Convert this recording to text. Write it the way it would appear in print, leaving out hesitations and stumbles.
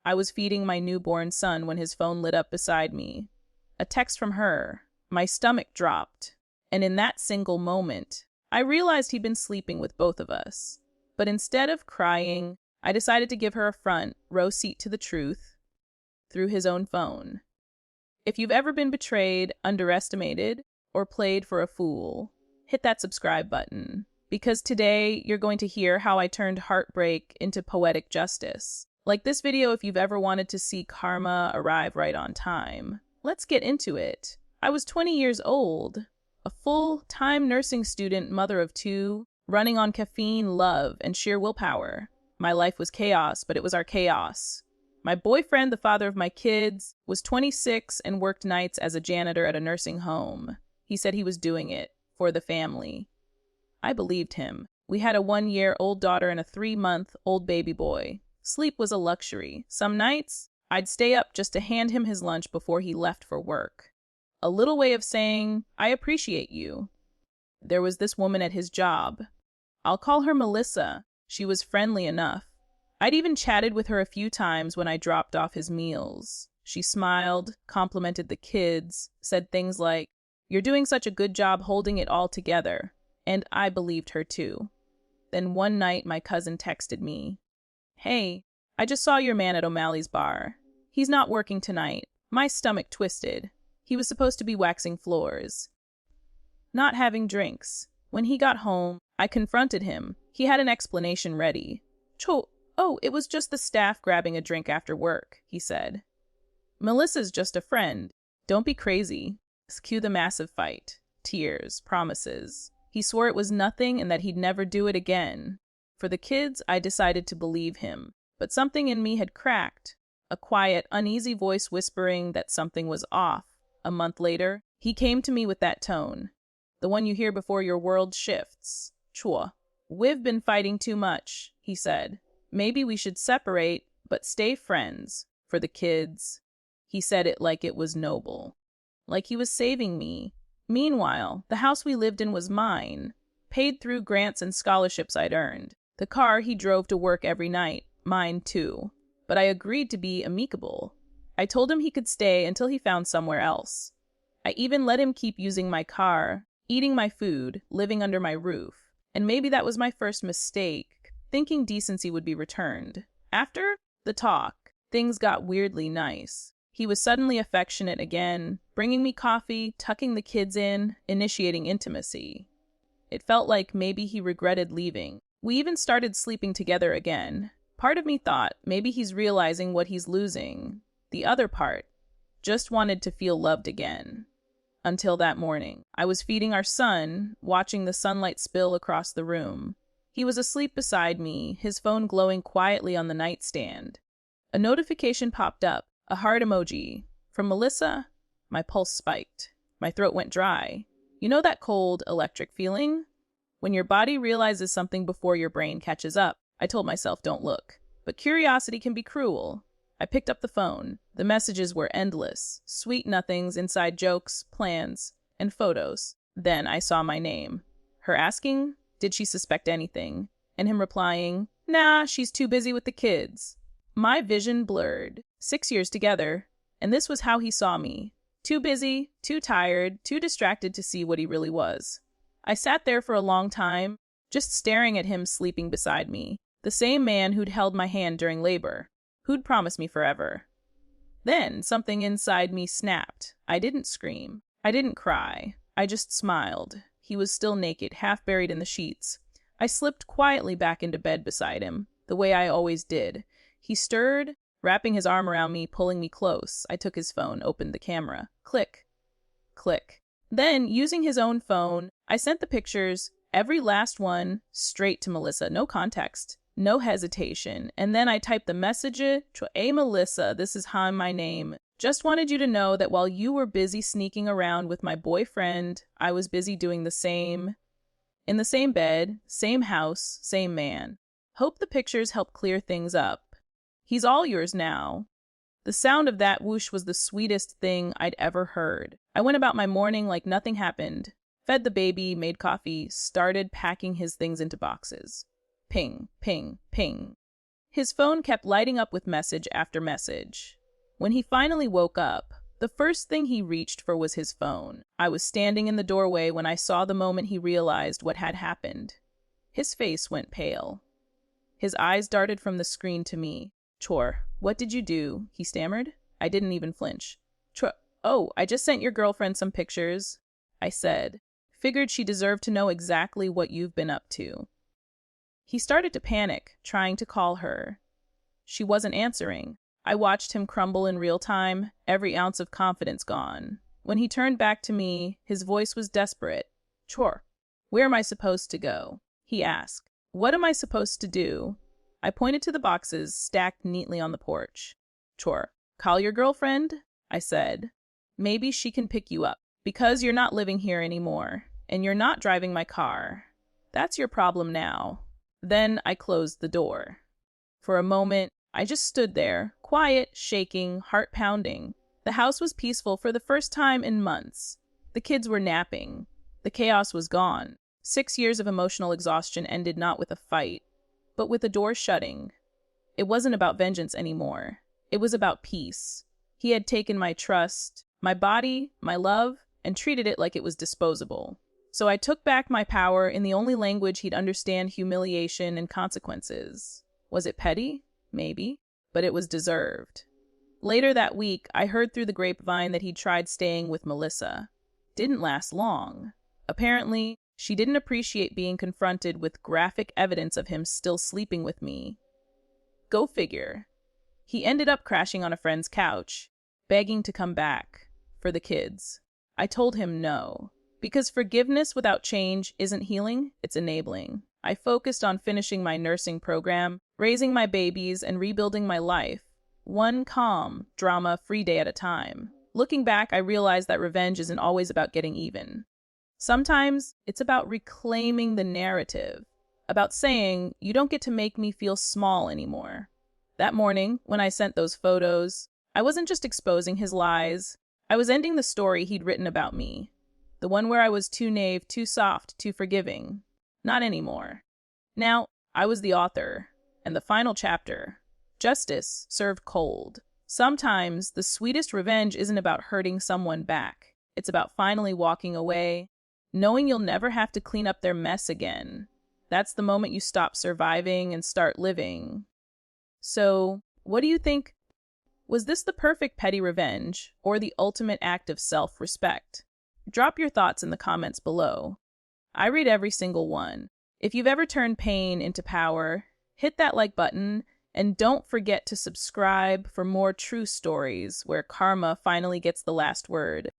I was feeding my newborn son when his phone lit up beside me. A text from her. My stomach dropped. And in that single moment, I realized he'd been sleeping with both of us. But instead of crying, I decided to give her a front row seat to the truth through his own phone. If you've ever been betrayed, underestimated, or played for a fool, hit that subscribe button. Because today, you're going to hear how I turned heartbreak into poetic justice. Like this video if you've ever wanted to see karma arrive right on time. Let's get into it. I was 20 years old, a full-time nursing student, mother of two, running on caffeine, love, and sheer willpower. My life was chaos, but it was our chaos. My boyfriend, the father of my kids, was 26 and worked nights as a janitor at a nursing home. He said he was doing it for the family. I believed him. We had a 1-year-old daughter and a 3-month-old baby boy. Sleep was a luxury. Some nights, I'd stay up just to hand him his lunch before he left for work. A little way of saying, I appreciate you. There was this woman at his job. I'll call her Melissa. She was friendly enough. I'd even chatted with her a few times when I dropped off his meals. She smiled, complimented the kids, said things like, "You're doing such a good job holding it all together." And I believed her too. Then one night my cousin texted me, "Hey, I just saw your man at O'Malley's bar. He's not working tonight." My stomach twisted. He was supposed to be waxing floors, not having drinks. When he got home, I confronted him. He had an explanation ready. "Oh, it was just the staff grabbing a drink after work," he said. "Melissa's just a friend. Don't be crazy." Cue the massive fight. Tears, promises. He swore it was nothing and that he'd never do it again. For the kids, I decided to believe him. But something in me had cracked. A quiet, uneasy voice whispering that something was off. A month later, he came to me with that tone. The one you hear before your world shifts. "Chua. We've been fighting too much," he said. "Maybe we should separate, but stay friends. For the kids." He said it like it was noble. Like he was saving me. Meanwhile, the house we lived in was mine, paid through grants and scholarships I'd earned. The car he drove to work every night, mine too. But I agreed to be amicable. I told him he could stay until he found somewhere else. I even let him keep using my car, eating my food, living under my roof. And maybe that was my first mistake, thinking decency would be returned. After the talk, things got weirdly nice. He was suddenly affectionate again, bringing me coffee, tucking the kids in, initiating intimacy. It felt like maybe he regretted leaving. We even started sleeping together again. Part of me thought maybe he's realizing what he's losing. The other part just wanted to feel loved again. Until that morning, I was feeding our son, watching the sunlight spill across the room. He was asleep beside me, his phone glowing quietly on the nightstand. A notification popped up, a heart emoji. From Melissa? My pulse spiked. My throat went dry. You know that cold, electric feeling? When your body realizes something before your brain catches up. I told myself, don't look. But curiosity can be cruel. I picked up the phone. The messages were endless. Sweet nothings, inside jokes, plans, and photos. Then I saw my name. Her asking, did she suspect anything? And him replying, nah, she's too busy with the kids. My vision blurred. 6 years together. And this was how he saw me. Too busy, too tired, too distracted to see what he really was. I sat there for a long time, just staring at him sleeping beside me. The same man who'd held my hand during labor, who'd promised me forever. Then something inside me snapped. I didn't scream. I didn't cry. I just smiled. He was still naked, half buried in the sheets. I slipped quietly back into bed beside him, the way I always did. He stirred, wrapping his arm around me, pulling me close. I took his phone, opened the camera. Click. Click. Then, using his own phone, I sent the pictures, every last one, straight to Melissa. No context. No hesitation. And then I typed the message, "Hey Melissa, this is Han, my name. Just wanted you to know that while you were busy sneaking around with my boyfriend, I was busy doing the same. In the same bed, same house, same man. Hope the pictures help clear things up. He's all yours now." The sound of that whoosh was the sweetest thing I'd ever heard. I went about my morning like nothing happened. Fed the baby, made coffee, started packing his things into boxes. Ping, ping, ping. His phone kept lighting up with message after message. When he finally woke up, the first thing he reached for was his phone. I was standing in the doorway when I saw the moment he realized what had happened. His face went pale. His eyes darted from the screen to me. "Chor, what did you do?" he stammered. I didn't even flinch. "Chor, oh, I just sent your girlfriend some pictures," I said. "Figured she deserved to know exactly what you've been up to." He started to panic, trying to call her. She wasn't answering. I watched him crumble in real time, every ounce of confidence gone. When he turned back to me, his voice was desperate. "Chor, where am I supposed to go?" he asked. "What am I supposed to do?" I pointed to the boxes stacked neatly on the porch. "Chor, call your girlfriend," I said. "Maybe she can pick you up, because you're not living here anymore, and you're not driving my car. That's your problem now." Then I closed the door. For a moment, I just stood there, quiet, shaking, heart pounding. The house was peaceful for the first time in months. The kids were napping. The chaos was gone. 6 years of emotional exhaustion ended not with a fight, but with a door shutting. It wasn't about vengeance anymore. It was about peace. He had taken my trust, my body, my love, and treated it like it was disposable. So I took back my power in the only language he'd understand: humiliation and consequences. Was it petty? Maybe, but it was deserved. Later that week, I heard through the grapevine that he'd tried staying with Melissa. Didn't last long. Apparently, she didn't appreciate being confronted with graphic evidence of him still sleeping with me. Go figure. He ended up crashing on a friend's couch, begging to come back for the kids. I told him no, because forgiveness without change isn't healing, it's enabling. I focused on finishing my nursing program, raising my babies, and rebuilding my life, one calm, drama-free day at a time. Looking back, I realized that revenge isn't always about getting even. Sometimes it's about reclaiming the narrative, about saying, "You don't get to make me feel small anymore." That morning, when I sent those photos, I wasn't just exposing his lies. I was ending the story he'd written about me. The one where I was too naive, too soft, too forgiving. Not anymore. Now, I was the author, and the final chapter. Justice served cold. Sometimes the sweetest revenge isn't about hurting someone back. It's about finally walking away, knowing you'll never have to clean up their mess again. That's the moment you stop surviving and start living. So, what do you think? Was this the perfect petty revenge, or the ultimate act of self-respect? Drop your thoughts in the comments below. I read every single one. If you've ever turned pain into power, hit that like button, and don't forget to subscribe for more true stories where karma finally gets the last word.